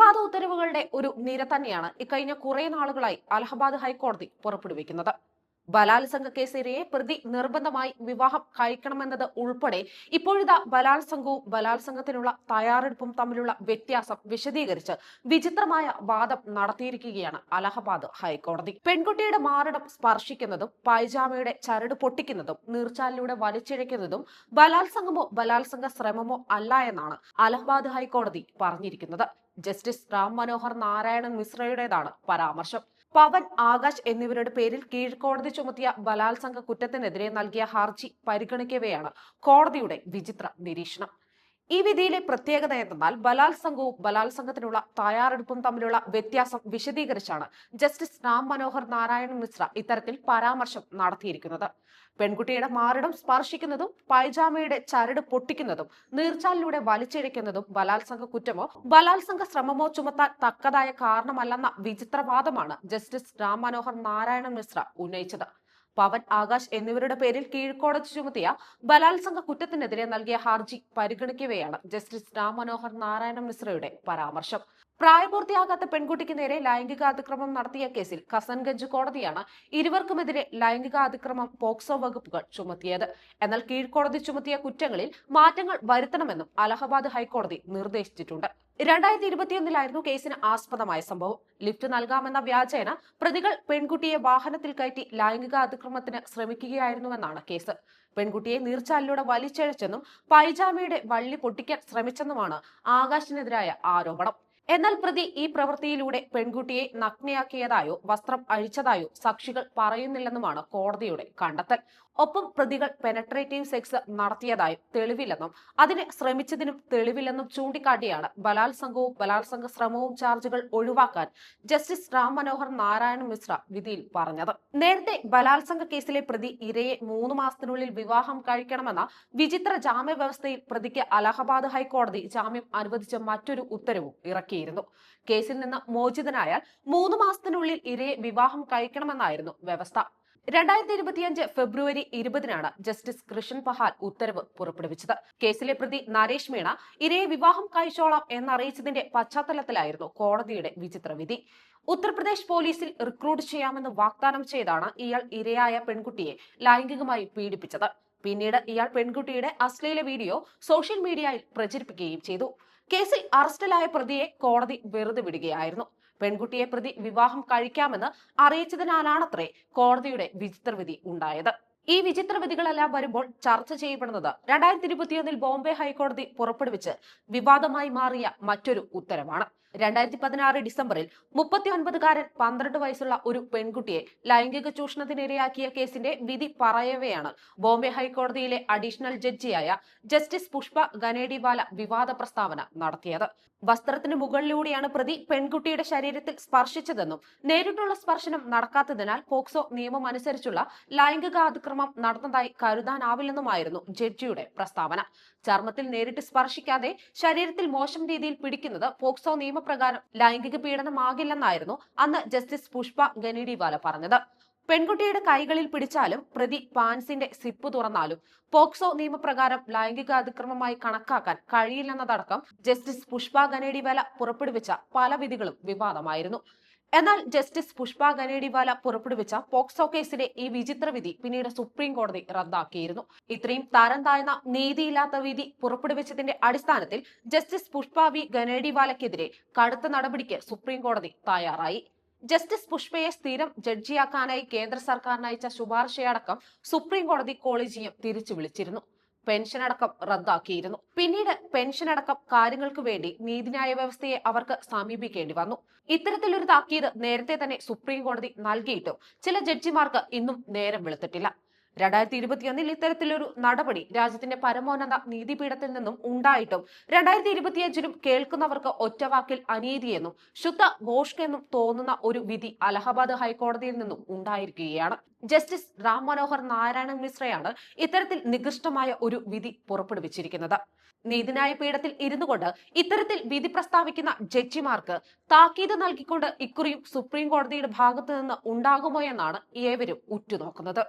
വിവാദ ഉത്തരവുകളുടെ ഒരു നിര തന്നെയാണ് ഇക്കഴിഞ്ഞ കുറെ നാളുകളായി അലഹബാദ് ഹൈക്കോടതി പുറപ്പെടുവിക്കുന്നത്. ബലാത്സംഗ കേസിരയെ പ്രതി നിർബന്ധമായി വിവാഹം കഴിക്കണമെന്നത് ഉൾപ്പെടെ ഇപ്പോഴിതാ ബലാത്സംഗവും ബലാത്സംഗത്തിനുള്ള തയ്യാറെടുപ്പും തമ്മിലുള്ള വ്യത്യാസം വിശദീകരിച്ച് വിചിത്രമായ വാദം നടത്തിയിരിക്കുകയാണ് അലഹബാദ് ഹൈക്കോടതി. പെൺകുട്ടിയുടെ മാറിടം സ്പർശിക്കുന്നതും പൈജാമയുടെ ചരട് പൊട്ടിക്കുന്നതും നീർച്ചാലിലൂടെ വലിച്ചിഴയ്ക്കുന്നതും ബലാത്സംഗമോ ബലാത്സംഗ ശ്രമമോ അല്ല എന്നാണ് അലഹബാദ് ഹൈക്കോടതി പറഞ്ഞിരിക്കുന്നത്. ജസ്റ്റിസ് റാം മനോഹർ നാരായണൻ മിശ്രയുടേതാണ് പരാമർശം. പവൻ, ആകാശ് എന്നിവരുടെ പേരിൽ കീഴ്ക്കോടതി ചുമത്തിയ ബലാത്സംഗ കുറ്റത്തിനെതിരെ നൽകിയ ഹർജി പരിഗണിക്കവെയാണ് കോടതിയുടെ വിചിത്ര നിരീക്ഷണം. ഈ വിധിയിലെ പ്രത്യേകത എന്തെന്നാൽ ബലാത്സംഗവും ബലാത്സംഗത്തിനുള്ള തയ്യാറെടുപ്പും തമ്മിലുള്ള വ്യത്യാസം വിശദീകരിച്ചാണ് ജസ്റ്റിസ് റാം മനോഹർ നാരായണൻ മിശ്ര ഇത്തരത്തിൽ പരാമർശം നടത്തിയിരിക്കുന്നത്. പെൺകുട്ടിയുടെ മാറിടം സ്പർശിക്കുന്നതും പൈജാമയുടെ ചരട് പൊട്ടിക്കുന്നതും നീർച്ചാലിലൂടെ വലിച്ചിഴയ്ക്കുന്നതും ബലാത്സംഗ കുറ്റമോ ബലാത്സംഗ ശ്രമമോ ചുമത്താൻ തക്കതായ കാരണമല്ലെന്ന വിചിത്രവാദമാണ് ജസ്റ്റിസ് റാം മനോഹർ നാരായണൻ മിശ്ര ഉന്നയിച്ചത്. പവൻ, ആകാശ് എന്നിവരുടെ പേരിൽ കീഴ്ക്കോടതി ചുമത്തിയ ബലാത്സംഗ കുറ്റത്തിനെതിരെ നൽകിയ ഹർജി പരിഗണിക്കവെയാണ് ജസ്റ്റിസ് റാം മനോഹർ നാരായണൻ മിശ്രയുടെ പരാമർശം. പ്രായപൂർത്തിയാകാത്ത പെൺകുട്ടിക്ക് നേരെ ലൈംഗികാതിക്രമം നടത്തിയ കേസിൽ കസൻഗഞ്ച് കോടതിയാണ് ഇരുവർക്കുമെതിരെ ലൈംഗികാതിക്രമം പോക്സോ വകുപ്പുകൾ ചുമത്തിയത്. എന്നാൽ കീഴ്ക്കോടതി ചുമത്തിയ കുറ്റങ്ങളിൽ മാറ്റങ്ങൾ വരുത്തണമെന്നും അലഹബാദ് ഹൈക്കോടതി നിർദ്ദേശിച്ചിട്ടുണ്ട്. 2021 കേസിന് ആസ്പദമായ സംഭവം. ലിഫ്റ്റ് നൽകാമെന്ന വ്യാജേന പ്രതികൾ പെൺകുട്ടിയെ വാഹനത്തിൽ കയറ്റി ലൈംഗിക അതിക്രമത്തിന് ശ്രമിക്കുകയായിരുന്നുവെന്നാണ് കേസ്. പെൺകുട്ടിയെ നീർച്ചാലിലൂടെ വലിച്ചിഴച്ചെന്നും പൈജാമയുടെ വള്ളി പൊട്ടിക്കാൻ ശ്രമിച്ചെന്നുമാണ് ആകാശിനെതിരായ ആരോപണം. എന്നാൽ പ്രതി ഈ പ്രവൃത്തിയിലൂടെ പെൺകുട്ടിയെ നഗ്നയാക്കിയതായോ വസ്ത്രം അഴിച്ചതായോ സാക്ഷികൾ പറയുന്നില്ലെന്നുമാണ് കോടതിയുടെ കണ്ടെത്തൽ. ഒപ്പം പ്രതികൾ പെനട്രേറ്റീവ് സെക്സ് നടത്തിയതായും തെളിവില്ലെന്നും അതിന് ശ്രമിച്ചതിനും തെളിവില്ലെന്നും ചൂണ്ടിക്കാട്ടിയാണ് ബലാത്സംഗവും ബലാത്സംഗ ശ്രമവും ചാർജുകൾ ഒഴിവാക്കാൻ ജസ്റ്റിസ് റാം മനോഹർ നാരായണൻ മിശ്ര വിധിയിൽ പറഞ്ഞത്. നേരത്തെ ബലാത്സംഗ കേസിലെ പ്രതി ഇരയെ 3 മാസത്തിനുള്ളിൽ വിവാഹം കഴിക്കണമെന്ന വിചിത്ര ജാമ്യ വ്യവസ്ഥയിൽ പ്രതിക്ക് അലഹബാദ് ഹൈക്കോടതി ജാമ്യം അനുവദിച്ച മറ്റൊരു ഉത്തരവും ഇറക്കിയിരുന്നു. കേസിൽ നിന്ന് മോചിതനായാൽ 3 മാസത്തിനുള്ളിൽ ഇരയെ വിവാഹം കഴിക്കണമെന്നായിരുന്നു വ്യവസ്ഥ. 2025 ഫെബ്രുവരി 20-നാണ് ജസ്റ്റിസ് കൃഷ്ണൻ പഹാൽ ഉത്തരവ് പുറപ്പെടുവിച്ചത്. കേസിലെ പ്രതി നരേഷ് മീണ ഇരയെ വിവാഹം കഴിച്ചോളാം എന്നറിയിച്ചതിന്റെ പശ്ചാത്തലത്തിലായിരുന്നു കോടതിയുടെ വിചിത്ര വിധി. ഉത്തർപ്രദേശ് പോലീസിൽ റിക്രൂട്ട് ചെയ്യാമെന്ന് വാഗ്ദാനം ചെയ്താണ് ഇയാൾ ഇരയായ പെൺകുട്ടിയെ ലൈംഗികമായി പീഡിപ്പിച്ചത്. പിന്നീട് ഇയാൾ പെൺകുട്ടിയുടെ അശ്ലീല വീഡിയോ സോഷ്യൽ മീഡിയയിൽ പ്രചരിപ്പിക്കുകയും ചെയ്തു. കേസിൽ അറസ്റ്റിലായ പ്രതിയെ കോടതി വെറുതെ വിടുകയായിരുന്നു. പെൺകുട്ടിയെ പ്രതി വിവാഹം കഴിക്കാമെന്ന് അറിയിച്ചതിനാലാണത്രേ കോടതിയുടെ വിചിത്രവിധി ഉണ്ടായത്. ഈ വിചിത്രവിധികളെല്ലാം വരുമ്പോൾ ചർച്ച ചെയ്യപ്പെടുന്നത് 2021 ബോംബെ ഹൈക്കോടതി പുറപ്പെടുവിച്ച് വിവാദമായി മാറിയ മറ്റൊരു ഉത്തരവാണ്. 2016 ഡിസംബറിൽ 39-കാരൻ 12 വയസ്സുള്ള ഒരു പെൺകുട്ടിയെ ലൈംഗിക ചൂഷണത്തിനിരയാക്കിയ കേസിന്റെ വിധി പറയവെയാണ് ബോംബെ ഹൈക്കോടതിയിലെ അഡീഷണൽ ജഡ്ജിയായ ജസ്റ്റിസ് പുഷ്പ ഗനേഡിവാല വിവാദ പ്രസ്താവന നടത്തിയത്. വസ്ത്രത്തിന് മുകളിലൂടെയാണ് പ്രതി പെൺകുട്ടിയുടെ ശരീരത്തിൽ സ്പർശിച്ചതെന്നും നേരിട്ടുള്ള സ്പർശനം നടക്കാത്തതിനാൽ പോക്സോ നിയമം അനുസരിച്ചുള്ള ലൈംഗിക അതിക്രമം നടന്നതായി കരുതാനാവില്ലെന്നുമായിരുന്നു ജഡ്ജിയുടെ പ്രസ്താവന. ചർമ്മത്തിൽ നേരിട്ട് സ്പർശിക്കാതെ ശരീരത്തിൽ മോശം രീതിയിൽ പിടിക്കുന്നത് പോക്സോ നിയമപ്രകാരം ലൈംഗിക പീഡനമാകില്ലെന്നായിരുന്നു അന്ന് ജസ്റ്റിസ് പുഷ്പ ഗനേഡിവാല പറഞ്ഞത്. പെൺകുട്ടിയുടെ കൈകളിൽ പിടിച്ചാലും പ്രതി പാൻസിന്റെ സിപ്പ് തുറന്നാലും പോക്സോ നിയമപ്രകാരം ലൈംഗിക അതിക്രമമായി കണക്കാക്കാൻ കഴിയില്ലെന്നതടക്കം ജസ്റ്റിസ് പുഷ്പ ഗനേഡിവാല പുറപ്പെടുവിച്ച പല വിധികളും വിവാദമായിരുന്നു. എന്നാൽ ജസ്റ്റിസ് പുഷ്പ ഗനേഡിവാല പുറപ്പെടുവിച്ച പോക്സോ കേസിലെ ഈ വിചിത്ര വിധി പിന്നീട് സുപ്രീം കോടതി റദ്ദാക്കിയിരുന്നു. ഇത്രയും തരം താഴ്ന്ന നീതിയില്ലാത്ത വിധി പുറപ്പെടുവിച്ചതിന്റെ അടിസ്ഥാനത്തിൽ ജസ്റ്റിസ് പുഷ്പ വി ഗനേഡിവാലയ്ക്കെതിരെ കടുത്ത നടപടിക്ക് സുപ്രീം കോടതി തയ്യാറായി. ജസ്റ്റിസ് പുഷ്പയെ സ്ഥിരം ജഡ്ജിയാക്കാനായി കേന്ദ്ര സർക്കാരിന് അയച്ച ശുപാർശയടക്കം സുപ്രീം കോടതി കോളേജിയം തിരിച്ചു വിളിച്ചിരുന്നു. പെൻഷൻ അടക്കം റദ്ദാക്കിയിരുന്നു. പിന്നീട് പെൻഷൻ അടക്കം കാര്യങ്ങൾക്ക് വേണ്ടി നീതിന്യായ വ്യവസ്ഥയെ അവർക്ക് സമീപിക്കേണ്ടി വന്നു. ഇത്തരത്തിലൊരു താക്കീത് നേരത്തെ തന്നെ സുപ്രീം കോടതി നൽകിയിട്ടും ചില ജഡ്ജിമാർക്ക് ഇന്നും നേരം വെളുത്തിട്ടില്ല. 2021 ഇത്തരത്തിലൊരു നടപടി രാജ്യത്തിന്റെ പരമോന്നത നീതിപീഠത്തിൽ നിന്നും ഉണ്ടായിട്ടും 2025 കേൾക്കുന്നവർക്ക് ഒറ്റവാക്കിൽ അനീതിയെന്നും ശുദ്ധ ഭോഷ്ക് എന്നും തോന്നുന്ന ഒരു വിധി അലഹബാദ് ഹൈക്കോടതിയിൽ നിന്നും ഉണ്ടായിരിക്കുകയാണ്. ജസ്റ്റിസ് റാം മനോഹർ നാരായണൻ മിശ്രയാണ് ഇത്തരത്തിൽ നികൃഷ്ടമായ ഒരു വിധി പുറപ്പെടുവിച്ചിരിക്കുന്നത്. നീതിന്യായ പീഠത്തിൽ ഇരുന്നുകൊണ്ട് ഇത്തരത്തിൽ വിധി പ്രസ്താവിക്കുന്ന ജഡ്ജിമാർക്ക് താക്കീത് നൽകിക്കൊണ്ട് ഇക്കുറിയും സുപ്രീം കോടതിയുടെ ഭാഗത്തു നിന്ന് ഉണ്ടാകുമോ എന്നാണ് ഏവരും ഉറ്റുനോക്കുന്നത്.